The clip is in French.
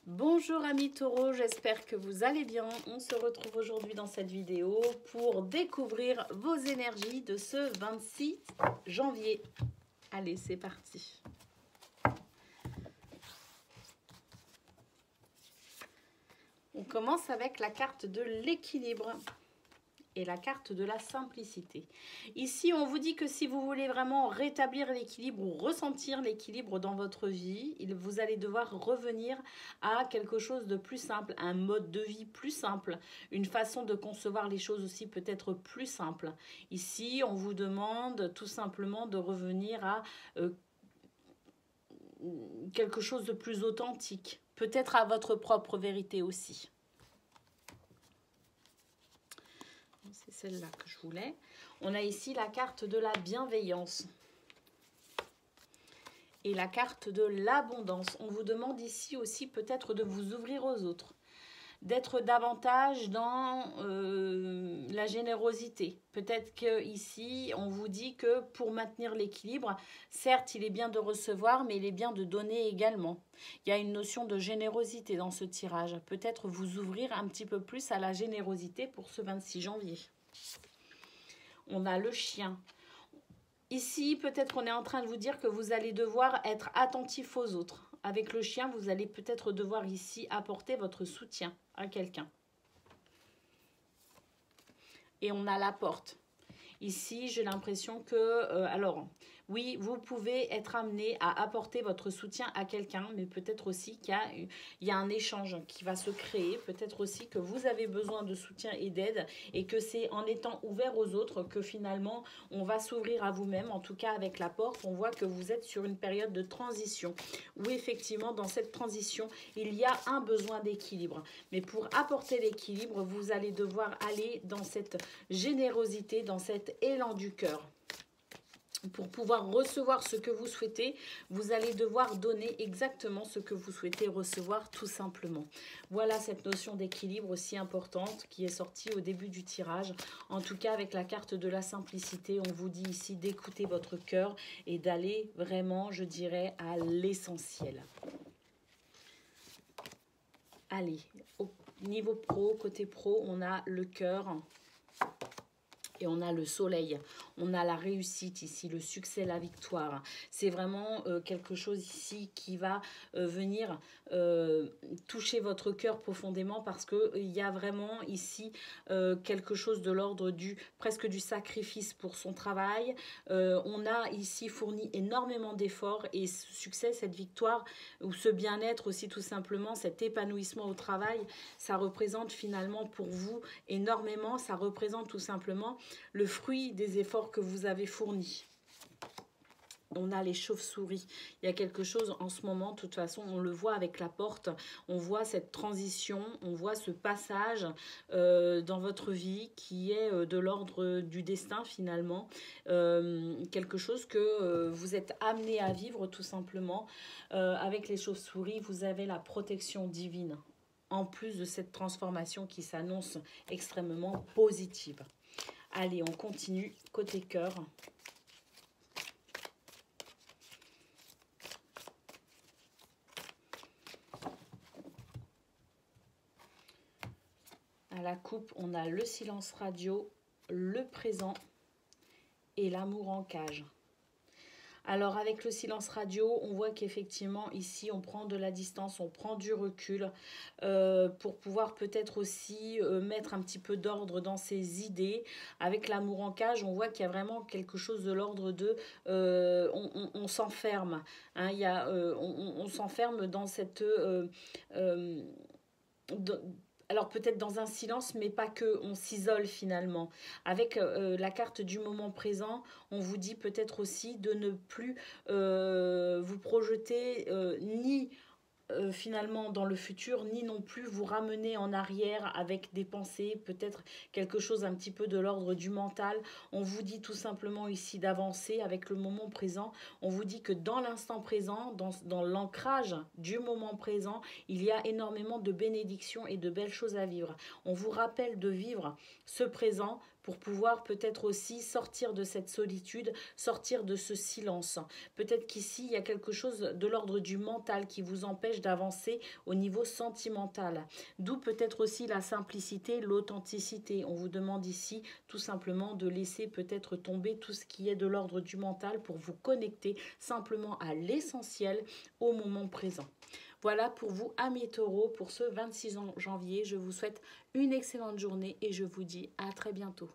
Bonjour amis taureaux, j'espère que vous allez bien. On se retrouve aujourd'hui dans cette vidéo pour découvrir vos énergies de ce 26 janvier. Allez, c'est parti. On commence avec la carte de l'équilibre et la carte de la simplicité. Ici, on vous dit que si vous voulez vraiment rétablir l'équilibre ou ressentir l'équilibre dans votre vie, vous allez devoir revenir à quelque chose de plus simple, un mode de vie plus simple, une façon de concevoir les choses aussi peut-être plus simple. Ici, on vous demande tout simplement de revenir à quelque chose de plus authentique, peut-être à votre propre vérité aussi. C'est celle-là que je voulais. On a ici la carte de la bienveillance et la carte de l'abondance. On vous demande ici aussi peut-être de vous ouvrir aux autres, d'être davantage dans la générosité. Peut-être qu'ici, on vous dit que pour maintenir l'équilibre, certes, il est bien de recevoir, mais il est bien de donner également. Il y a une notion de générosité dans ce tirage. Peut-être vous ouvrir un petit peu plus à la générosité pour ce 26 janvier. On a le chien. Ici, peut-être qu'on est en train de vous dire que vous allez devoir être attentif aux autres. Avec le chien, vous allez peut-être devoir ici apporter votre soutien à quelqu'un. Et on a la porte. Ici, j'ai l'impression que... alors, oui, vous pouvez être amené à apporter votre soutien à quelqu'un, mais peut-être aussi qu'il y a un échange qui va se créer. Peut-être aussi que vous avez besoin de soutien et d'aide et que c'est en étant ouvert aux autres que finalement, on va s'ouvrir à vous-même. En tout cas, avec la porte, on voit que vous êtes sur une période de transition où effectivement, dans cette transition, il y a un besoin d'équilibre. Mais pour apporter l'équilibre, vous allez devoir aller dans cette générosité, dans cet élan du cœur. Pour pouvoir recevoir ce que vous souhaitez, vous allez devoir donner exactement ce que vous souhaitez recevoir tout simplement. Voilà cette notion d'équilibre aussi importante qui est sortie au début du tirage. En tout cas, avec la carte de la simplicité, on vous dit ici d'écouter votre cœur et d'aller vraiment, je dirais, à l'essentiel. Allez, au niveau pro, côté pro, on a le cœur. Et on a le soleil, on a la réussite ici, le succès, la victoire. C'est vraiment quelque chose ici qui va venir toucher votre cœur profondément parce qu'il y a vraiment ici quelque chose de l'ordre presque du sacrifice pour son travail. On a ici fourni énormément d'efforts et ce succès, cette victoire ou ce bien-être aussi tout simplement, cet épanouissement au travail, ça représente finalement pour vous énormément, ça représente tout simplement le fruit des efforts que vous avez fournis. On a les chauves-souris. Il y a quelque chose en ce moment, de toute façon, on le voit avec la porte. On voit cette transition, on voit ce passage dans votre vie qui est de l'ordre du destin finalement. Quelque chose que vous êtes amené à vivre tout simplement. Avec les chauves-souris, vous avez la protection divine. En plus de cette transformation qui s'annonce extrêmement positive. Allez, on continue côté cœur. À la coupe, on a le silence radio, le présent et l'amour en cage. Alors avec le silence radio, on voit qu'effectivement ici on prend de la distance, on prend du recul pour pouvoir peut-être aussi mettre un petit peu d'ordre dans ses idées. Avec l'amour en cage, on voit qu'il y a vraiment quelque chose de l'ordre de on s'enferme. Hein, on s'enferme dans cette... alors peut-être dans un silence, mais pas que, on s'isole finalement. Avec la carte du moment présent, on vous dit peut-être aussi de ne plus vous projeter ni finalement dans le futur, ni non plus vous ramener en arrière avec des pensées, peut-être quelque chose un petit peu de l'ordre du mental. On vous dit tout simplement ici d'avancer avec le moment présent. On vous dit que dans l'instant présent, dans l'ancrage du moment présent, il y a énormément de bénédictions et de belles choses à vivre. On vous rappelle de vivre ce présent pour pouvoir peut-être aussi sortir de cette solitude, sortir de ce silence. Peut-être qu'ici, il y a quelque chose de l'ordre du mental qui vous empêche d'avancer au niveau sentimental. D'où peut-être aussi la simplicité, l'authenticité. On vous demande ici tout simplement de laisser peut-être tomber tout ce qui est de l'ordre du mental pour vous connecter simplement à l'essentiel au moment présent. Voilà pour vous, amis taureaux, pour ce 26 janvier. Je vous souhaite une excellente journée et je vous dis à très bientôt.